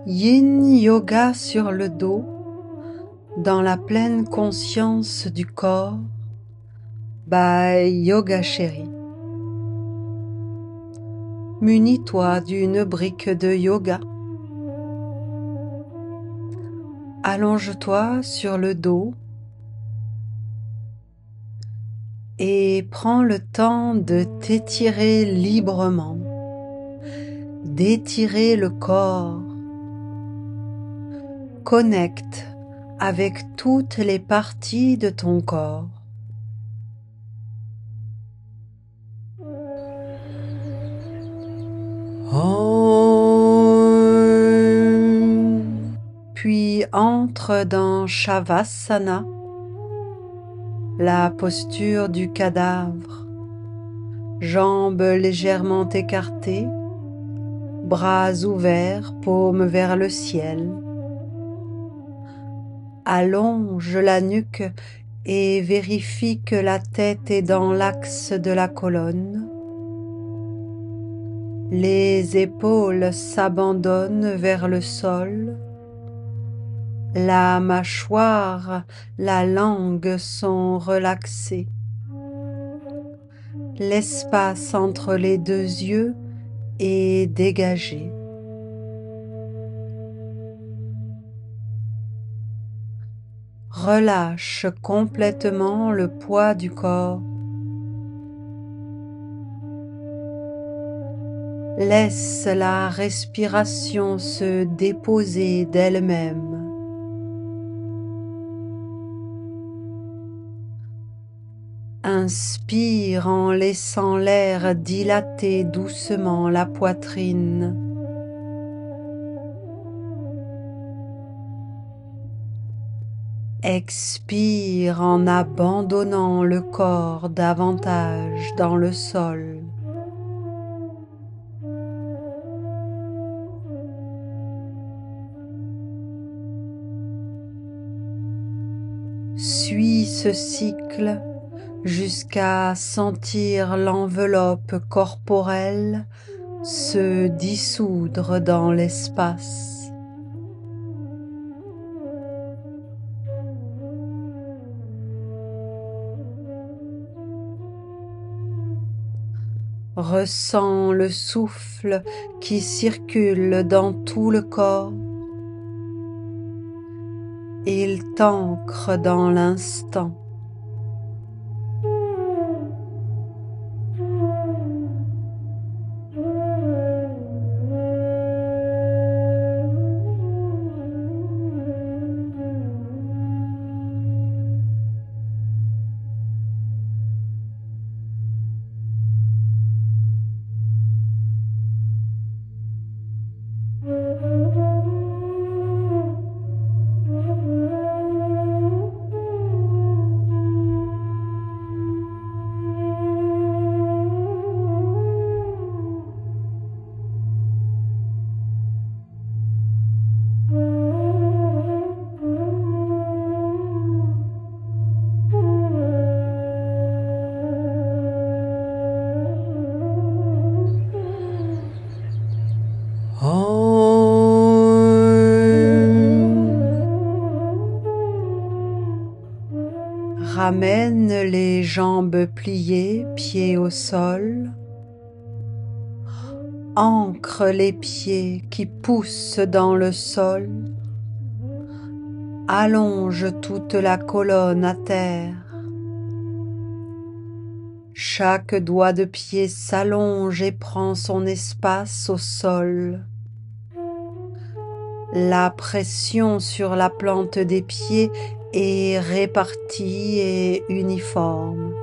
Yin Yoga sur le dos, dans la pleine conscience du corps, by Yoga Chérie. Munis-toi d'une brique de yoga. Allonge-toi sur le dos et prends le temps de t'étirer librement, d'étirer le corps. Connecte avec toutes les parties de ton corps. Puis entre dans Shavasana, la posture du cadavre, jambes légèrement écartées, bras ouverts, paumes vers le ciel. Allonge la nuque et vérifie que la tête est dans l'axe de la colonne. Les épaules s'abandonnent vers le sol. La mâchoire, la langue sont relaxées. L'espace entre les deux yeux est dégagé. Relâche complètement le poids du corps. Laisse la respiration se déposer d'elle-même. Inspire en laissant l'air dilater doucement la poitrine. Expire en abandonnant le corps davantage dans le sol. Suis ce cycle jusqu'à sentir l'enveloppe corporelle se dissoudre dans l'espace. Ressens le souffle qui circule dans tout le corps. Il t'ancre dans l'instant. Ramène les jambes pliées, pieds au sol. Ancre les pieds qui poussent dans le sol. Allonge toute la colonne à terre. Chaque doigt de pied s'allonge et prend son espace au sol. La pression sur la plante des pieds est répartie et uniforme.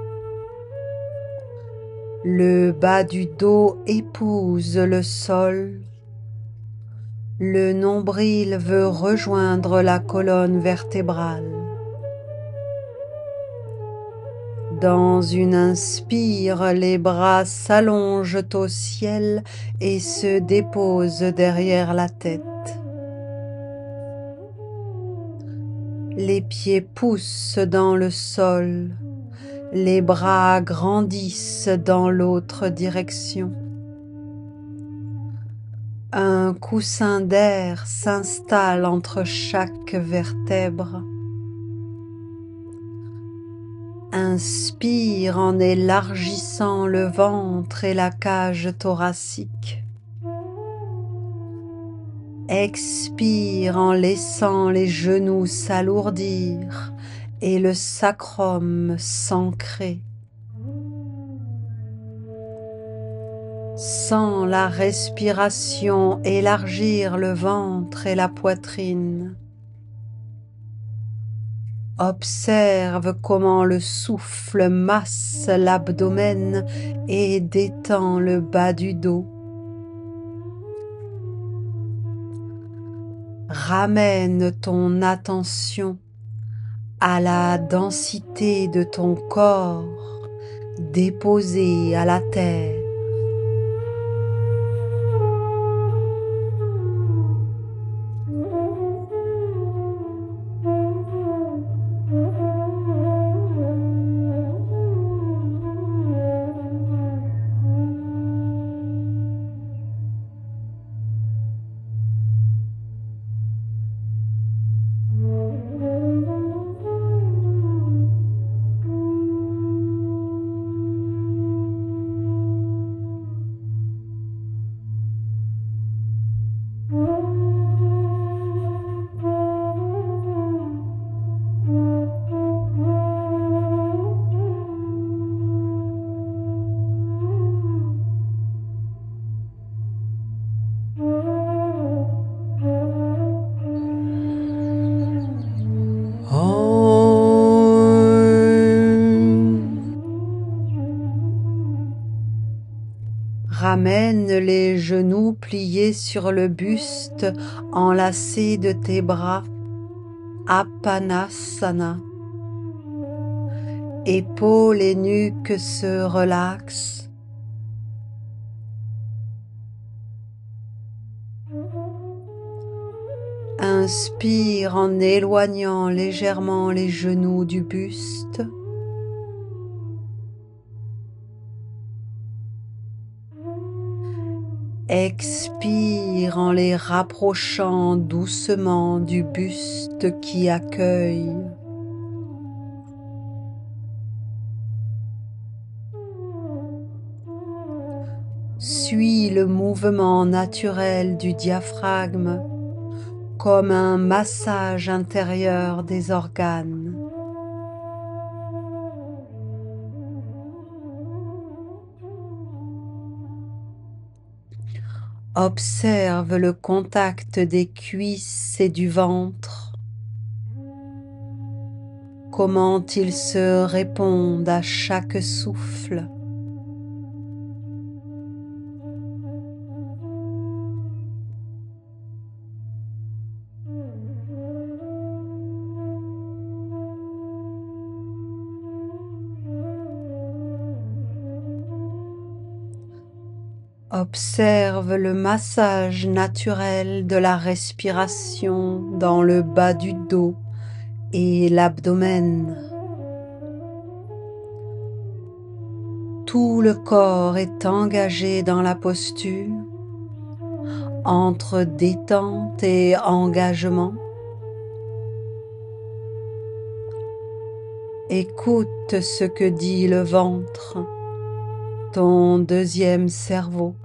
Le bas du dos épouse le sol. Le nombril veut rejoindre la colonne vertébrale. Dans une inspire, les bras s'allongent au ciel et se déposent derrière la tête. Les pieds poussent dans le sol, les bras grandissent dans l'autre direction. Un coussin d'air s'installe entre chaque vertèbre. Inspire en élargissant le ventre et la cage thoracique. Expire en laissant les genoux s'alourdir et le sacrum s'ancrer. Sens la respiration élargir le ventre et la poitrine. Observe comment le souffle masse l'abdomen et détend le bas du dos. Ramène ton attention à la densité de ton corps déposé à la terre. Ramène les genoux pliés sur le buste enlacé de tes bras, Apanasana. Épaules et nuque se relaxent. Inspire en éloignant légèrement les genoux du buste. Expire en les rapprochant doucement du buste qui accueille. Suis le mouvement naturel du diaphragme comme un massage intérieur des organes. Observe le contact des cuisses et du ventre, comment ils se répondent à chaque souffle. Observe le massage naturel de la respiration dans le bas du dos et l'abdomen. Tout le corps est engagé dans la posture, entre détente et engagement. Écoute ce que dit le ventre, ton deuxième cerveau.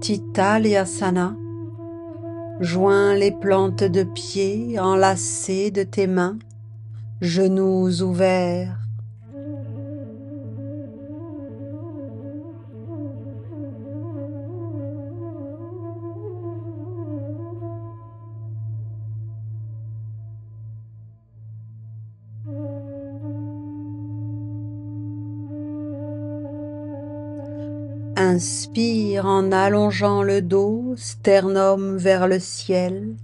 Titalyasana, Joins les plantes de pied enlacées de tes mains, genoux ouverts. Inspire en allongeant le dos, sternum vers le ciel.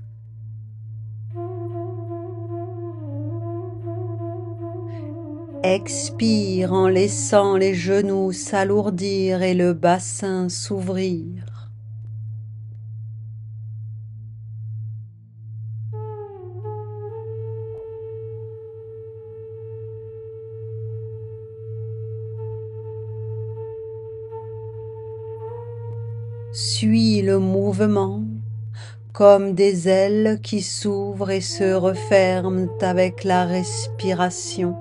Expire en laissant les genoux s'alourdir et le bassin s'ouvrir. Suis le mouvement comme des ailes qui s'ouvrent et se referment avec la respiration.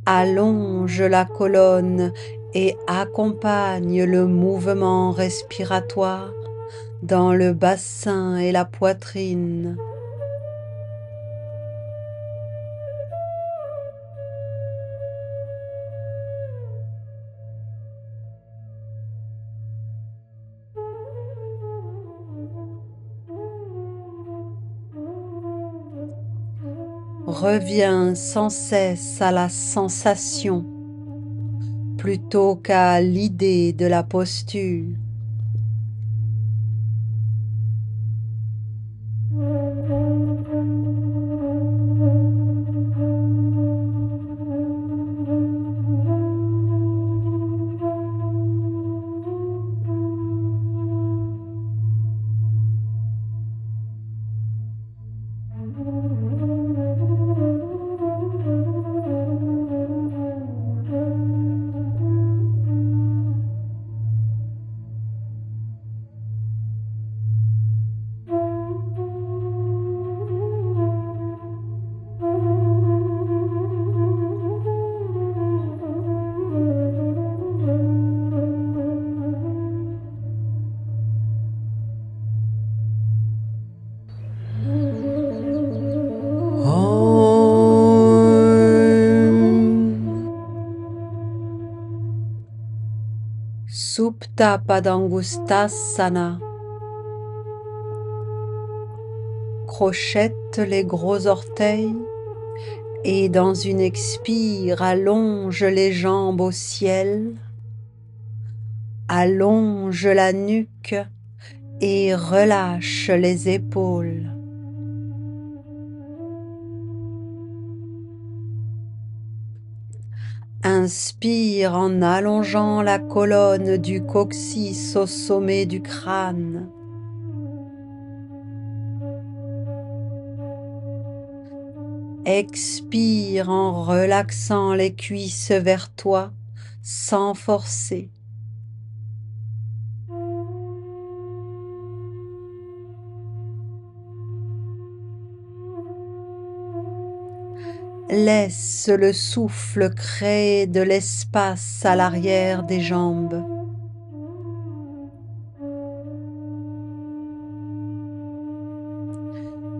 Allonge la colonne et accompagne le mouvement respiratoire dans le bassin et la poitrine. Reviens sans cesse à la sensation plutôt qu'à l'idée de la posture. Supta Padangusthasana. Crochette les gros orteils et dans une expire, allonge les jambes au ciel, allonge la nuque et relâche les épaules. Inspire en allongeant la colonne du coccyx au sommet du crâne. Expire en relaxant les cuisses vers toi sans forcer. Laisse le souffle créer de l'espace à l'arrière des jambes.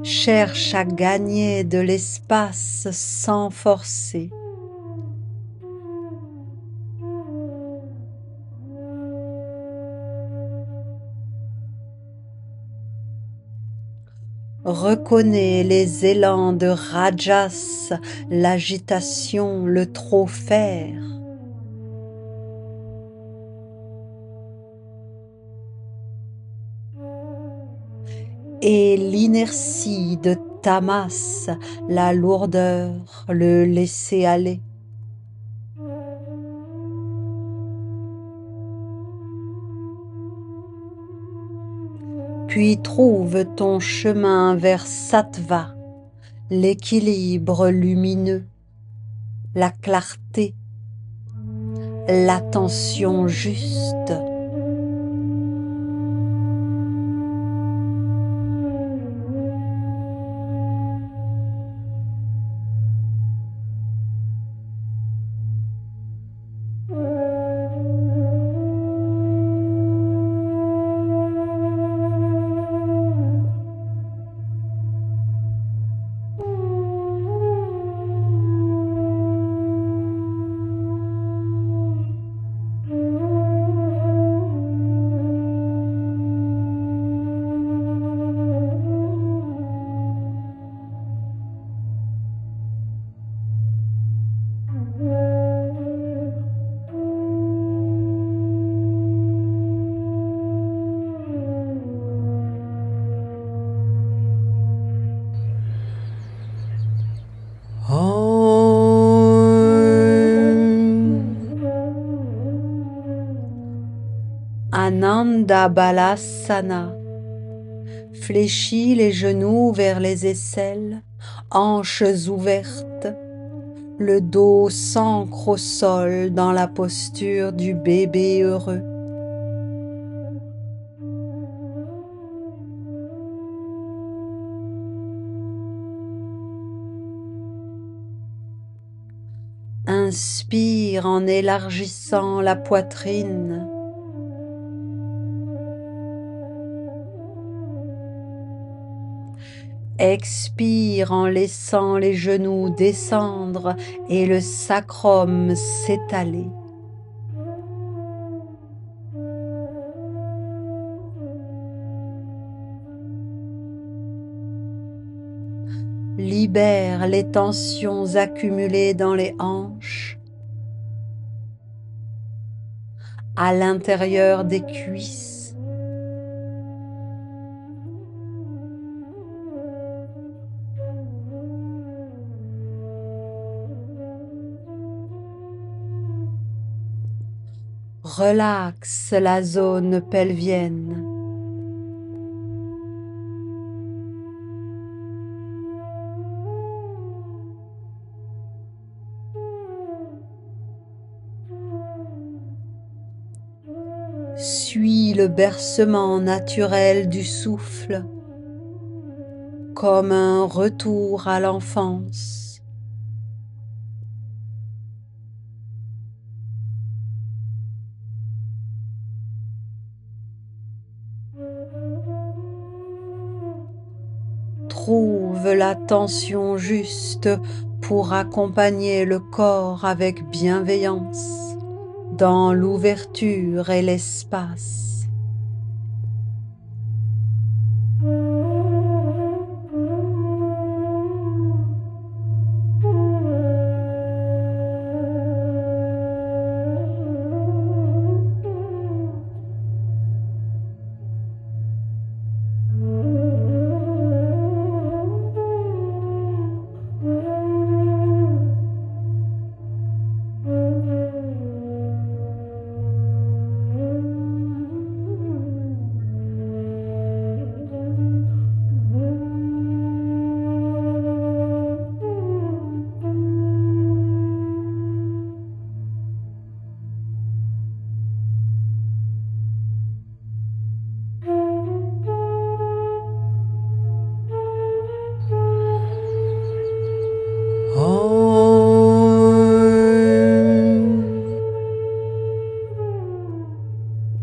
Cherche à gagner de l'espace sans forcer. Reconnais les élans de rajas, l'agitation, le trop faire. Et l'inertie de tamas, la lourdeur, le laisser aller. Puis trouve ton chemin vers sattva, l'équilibre lumineux, la clarté, l'attention juste. Ananda Balasana. Fléchis les genoux vers les aisselles, hanches ouvertes, le dos s'ancre au sol dans la posture du bébé heureux. Inspire en élargissant la poitrine. Expire en laissant les genoux descendre et le sacrum s'étaler. Libère les tensions accumulées dans les hanches, à l'intérieur des cuisses. Relaxe la zone pelvienne. Suis le bercement naturel du souffle, comme un retour à l'enfance. Trouve la tension juste pour accompagner le corps avec bienveillance dans l'ouverture et l'espace.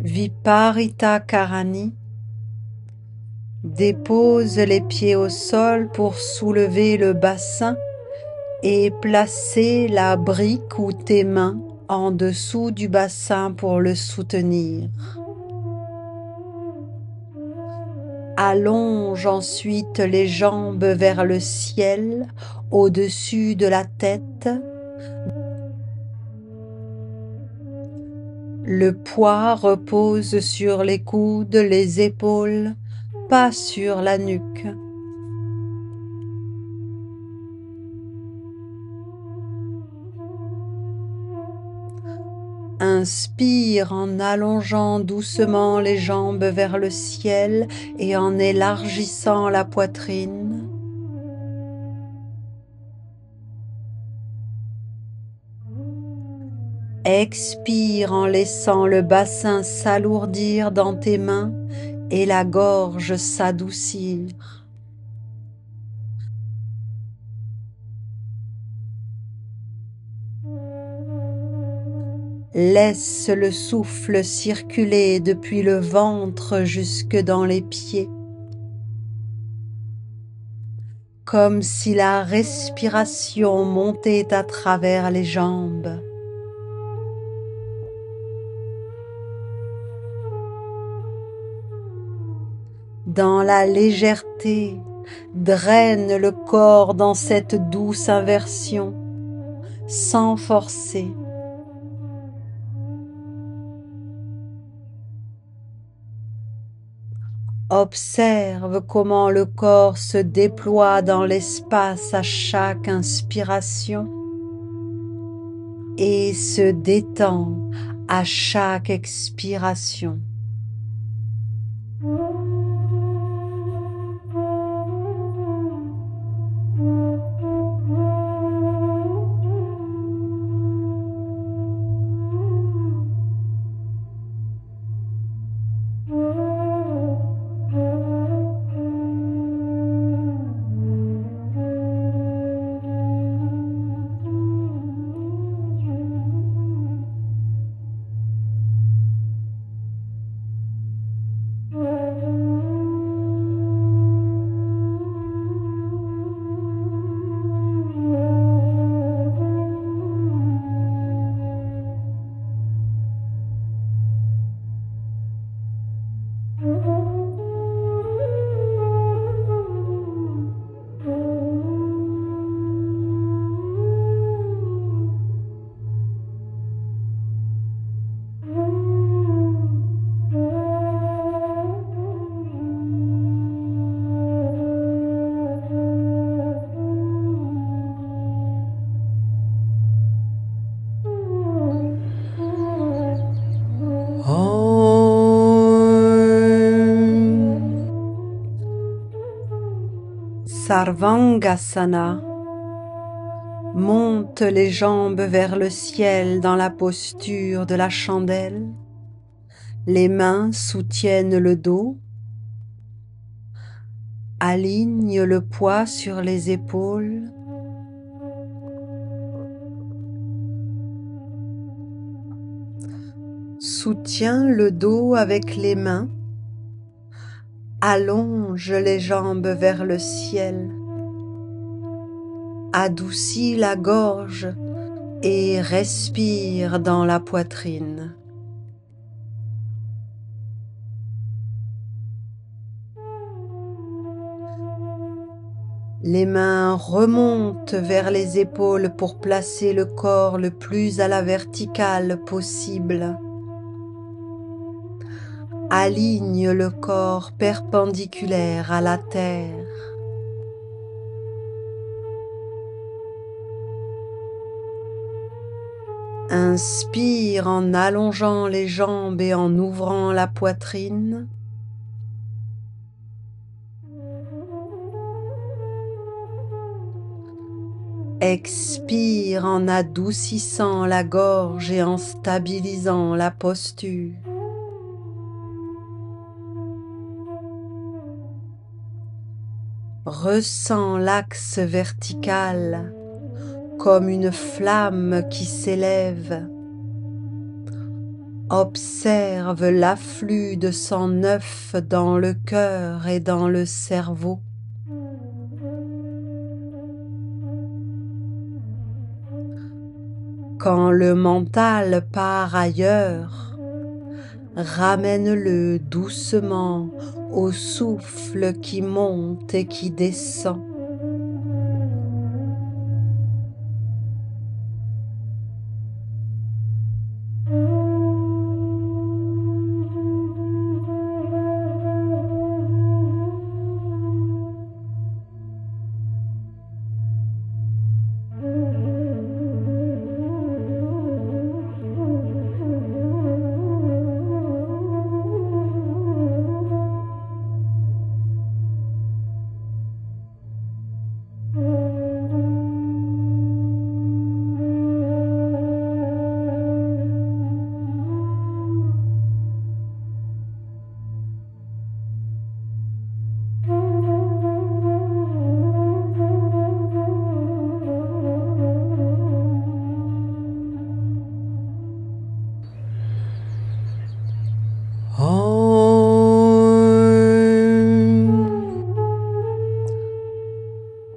Viparita Karani. Dépose les pieds au sol pour soulever le bassin et placer la brique ou tes mains en dessous du bassin pour le soutenir. Allonge ensuite les jambes vers le ciel, au-dessus de la tête. Le poids repose sur les coudes, les épaules, pas sur la nuque. Inspire en allongeant doucement les jambes vers le ciel et en élargissant la poitrine. Expire en laissant le bassin s'alourdir dans tes mains et la gorge s'adoucir. Laisse le souffle circuler depuis le ventre jusque dans les pieds, comme si la respiration montait à travers les jambes. Dans la légèreté, draine le corps dans cette douce inversion, sans forcer. Observe comment le corps se déploie dans l'espace à chaque inspiration et se détend à chaque expiration. Sarvangasana. Monte les jambes vers le ciel dans la posture de la chandelle. Les mains soutiennent le dos. Aligne le poids sur les épaules. Soutiens le dos avec les mains. Allonge les jambes vers le ciel. Adoucis la gorge et respire dans la poitrine. Les mains remontent vers les épaules pour placer le corps le plus à la verticale possible. Aligne le corps perpendiculaire à la terre. Inspire en allongeant les jambes et en ouvrant la poitrine. Expire en adoucissant la gorge et en stabilisant la posture. Ressens l'axe vertical comme une flamme qui s'élève. Observe l'afflux de sang neuf dans le cœur et dans le cerveau. Quand le mental part ailleurs, ramène-le doucement au souffle qui monte et qui descend.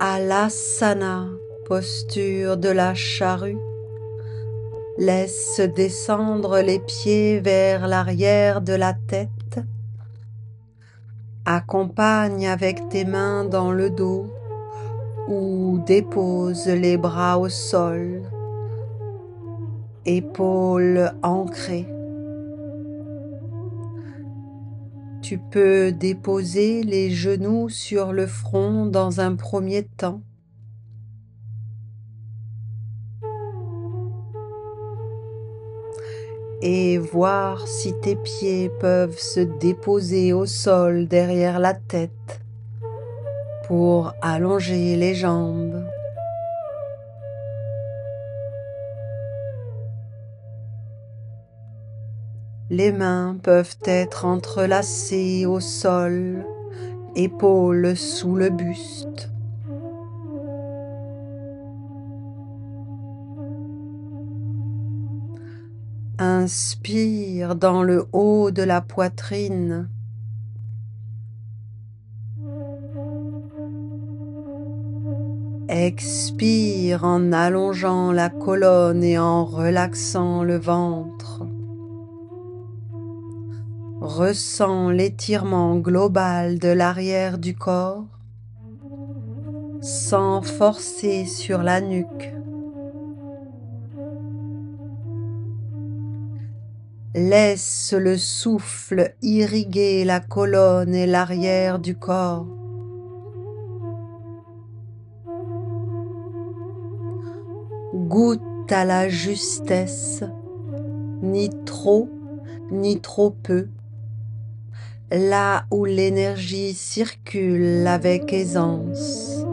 Alasana, posture de la charrue. Laisse descendre les pieds vers l'arrière de la tête. Accompagne avec tes mains dans le dos ou dépose les bras au sol, épaules ancrées. Tu peux déposer les genoux sur le front dans un premier temps. et voir si tes pieds peuvent se déposer au sol derrière la tête pour allonger les jambes. Les mains peuvent être entrelacées au sol, épaules sous le buste. Inspire dans le haut de la poitrine. Expire en allongeant la colonne et en relaxant le ventre. Ressens l'étirement global de l'arrière du corps sans forcer sur la nuque. Laisse le souffle irriguer la colonne et l'arrière du corps. Goûte à la justesse, ni trop, ni trop peu, là où l'énergie circule avec aisance.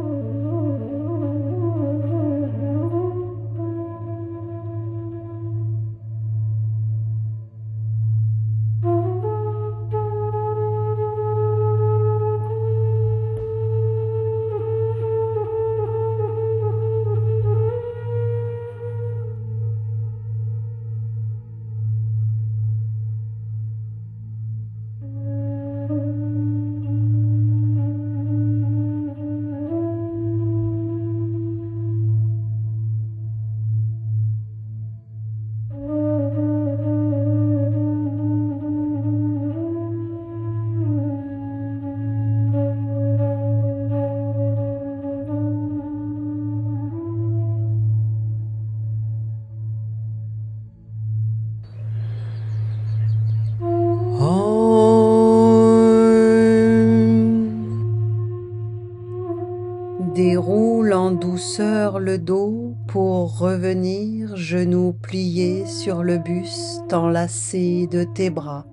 Déroule en douceur le dos pour revenir genoux pliés sur le buste enlacé de tes bras.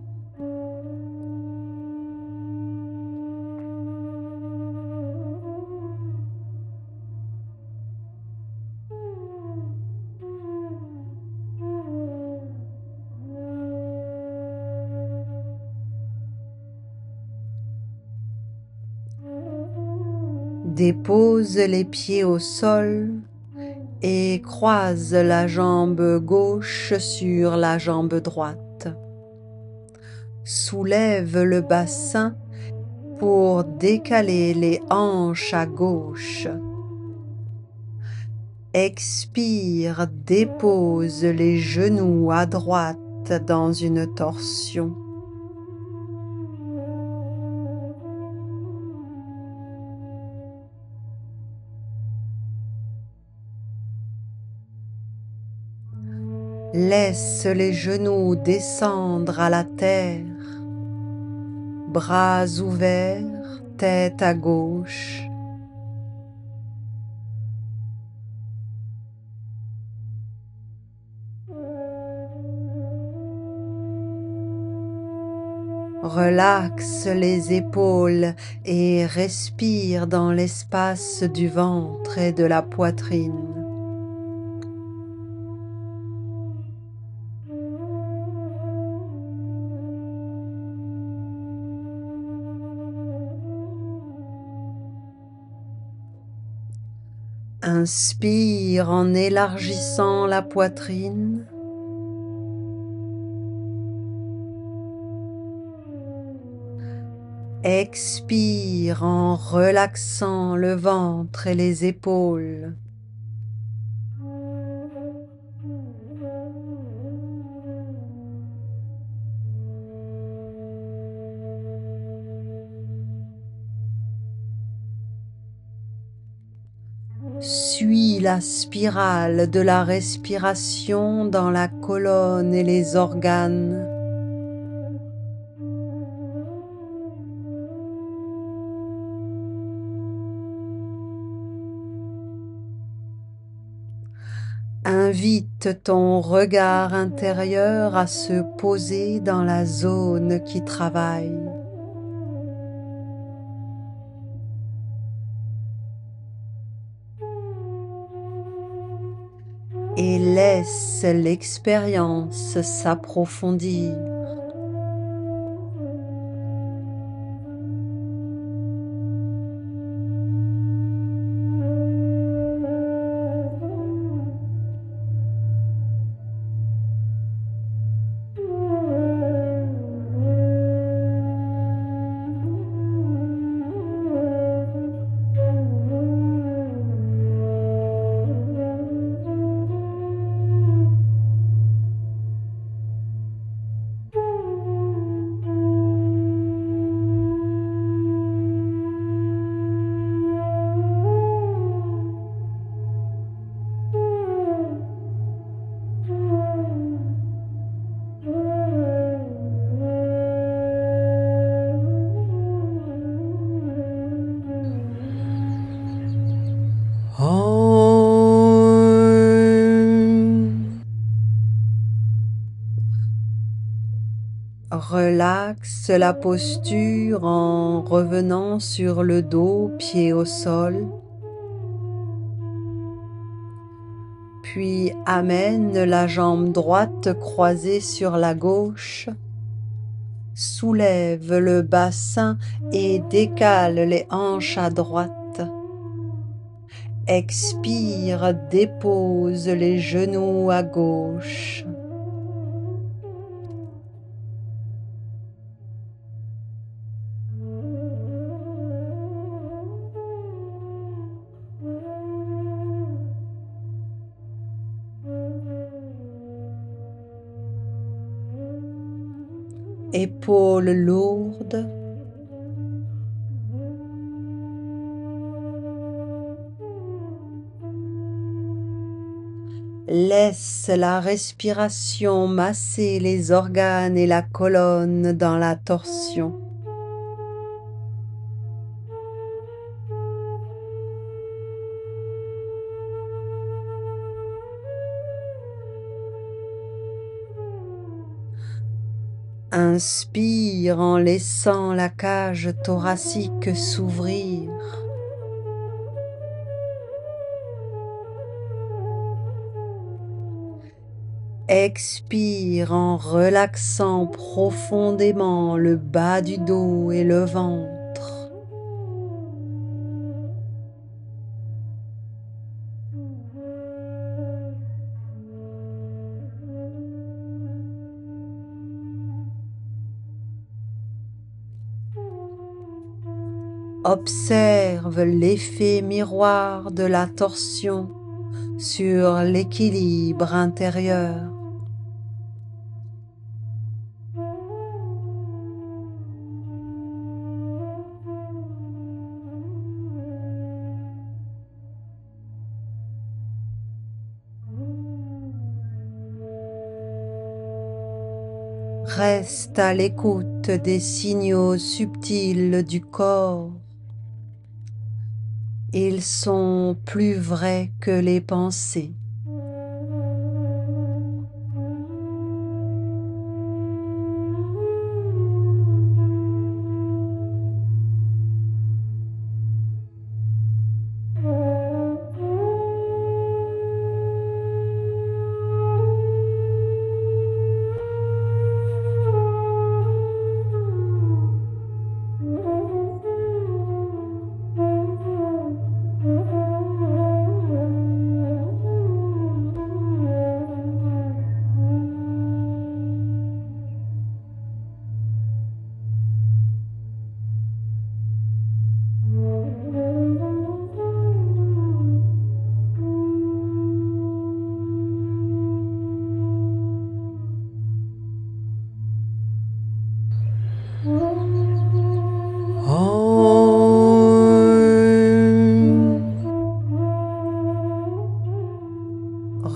Dépose les pieds au sol et croise la jambe gauche sur la jambe droite. Soulève le bassin pour décaler les hanches à gauche. Expire, dépose les genoux à droite dans une torsion. Laisse les genoux descendre à la terre, bras ouverts, tête à gauche. Relaxe les épaules et respire dans l'espace du ventre et de la poitrine. Inspire en élargissant la poitrine. Expire en relaxant le ventre et les épaules. Suis la spirale de la respiration dans la colonne et les organes. Invite ton regard intérieur à se poser dans la zone qui travaille. Et laisse l'expérience s'approfondir. Relaxe la posture en revenant sur le dos, pied au sol. Puis amène la jambe droite croisée sur la gauche. Soulève le bassin et décale les hanches à droite. Expire, dépose les genoux à gauche. Épaules lourdes. Laisse la respiration masser les organes et la colonne dans la torsion. Inspire en laissant la cage thoracique s'ouvrir. Expire en relaxant profondément le bas du dos et le ventre. Observe l'effet miroir de la torsion sur l'équilibre intérieur. Reste à l'écoute des signaux subtils du corps. Ils sont plus vrais que les pensées.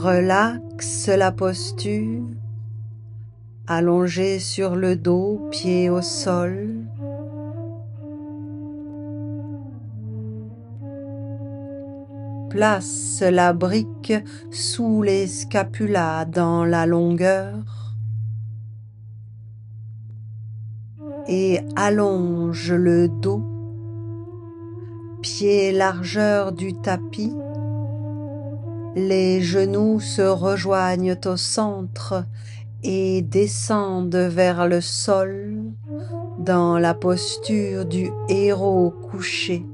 Relaxe la posture, allongé sur le dos, pieds au sol. place la brique sous les scapulas dans la longueur et allonge le dos, pied largeur du tapis. Les genoux se rejoignent au centre et descendent vers le sol dans la posture du héros couché.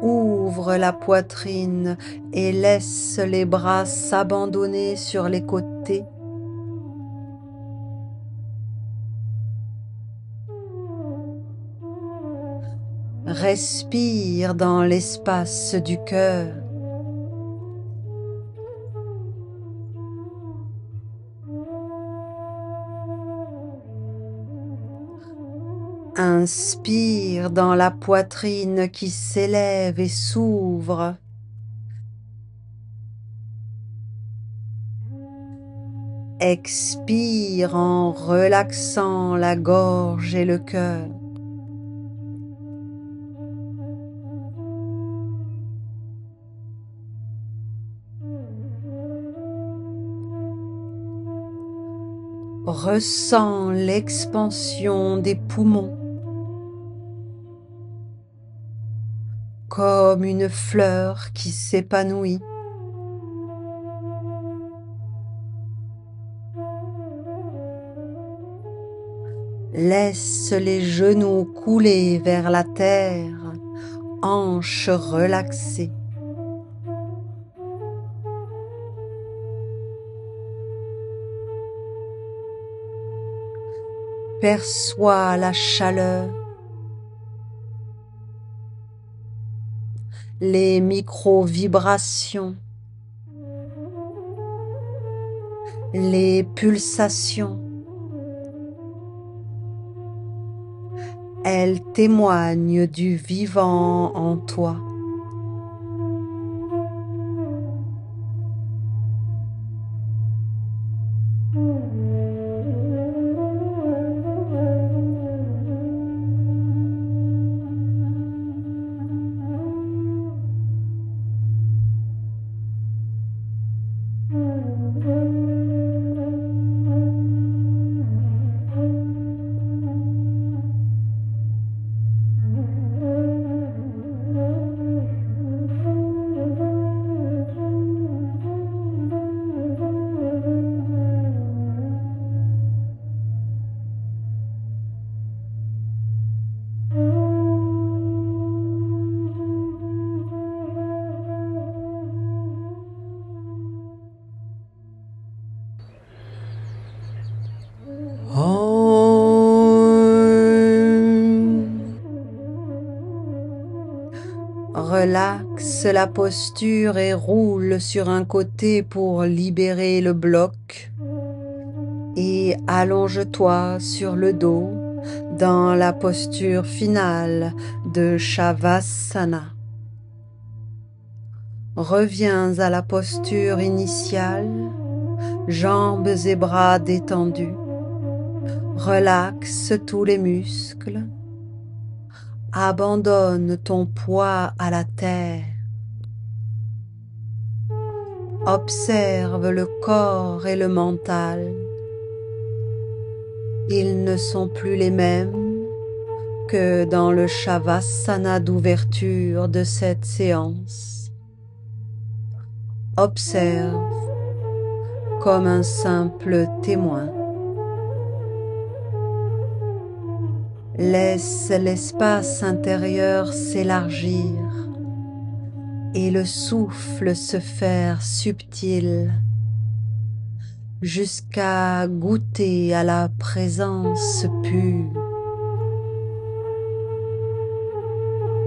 Ouvre la poitrine et laisse les bras s'abandonner sur les côtés. Respire dans l'espace du cœur. Inspire dans la poitrine qui s'élève et s'ouvre. Expire en relaxant la gorge et le cœur. Ressens l'expansion des poumons comme une fleur qui s'épanouit. Laisse les genoux couler vers la terre, hanches relaxées. Perçois la chaleur, les micro-vibrations, les pulsations. Elles témoignent du vivant en toi. Relaxe la posture et roule sur un côté pour libérer le bloc et allonge-toi sur le dos dans la posture finale de Shavasana. Reviens à la posture initiale, jambes et bras détendus. Relaxe tous les muscles. Abandonne ton poids à la terre. Observe le corps et le mental. Ils ne sont plus les mêmes que dans le Shavasana d'ouverture de cette séance. Observe comme un simple témoin. Laisse l'espace intérieur s'élargir et le souffle se faire subtil jusqu'à goûter à la présence pure.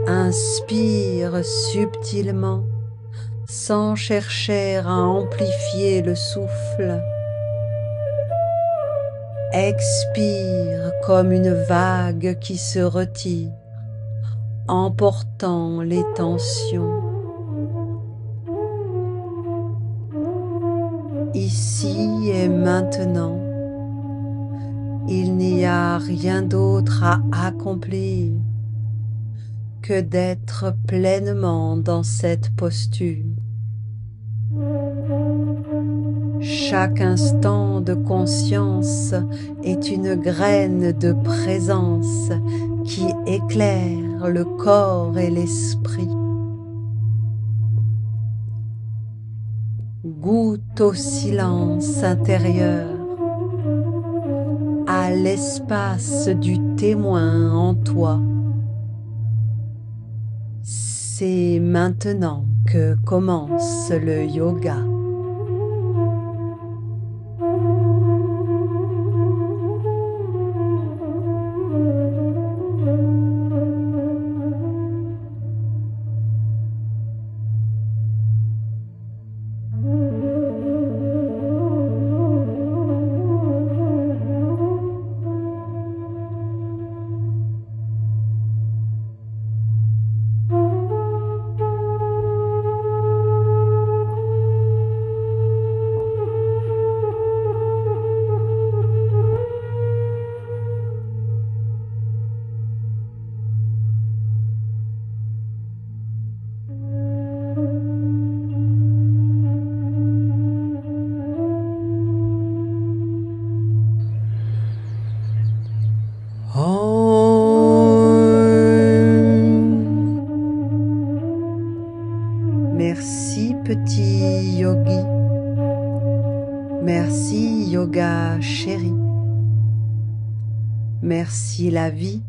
Inspire subtilement sans chercher à amplifier le souffle. Expire comme une vague qui se retire, emportant les tensions. Ici et maintenant, Il n'y a rien d'autre à accomplir que d'être pleinement dans cette posture. Chaque instant de conscience est une graine de présence qui éclaire le corps et l'esprit. Goûte au silence intérieur, à l'espace du témoin en toi. C'est maintenant que commence le yoga. Merci petit yogi, merci yoga chéri, merci la vie,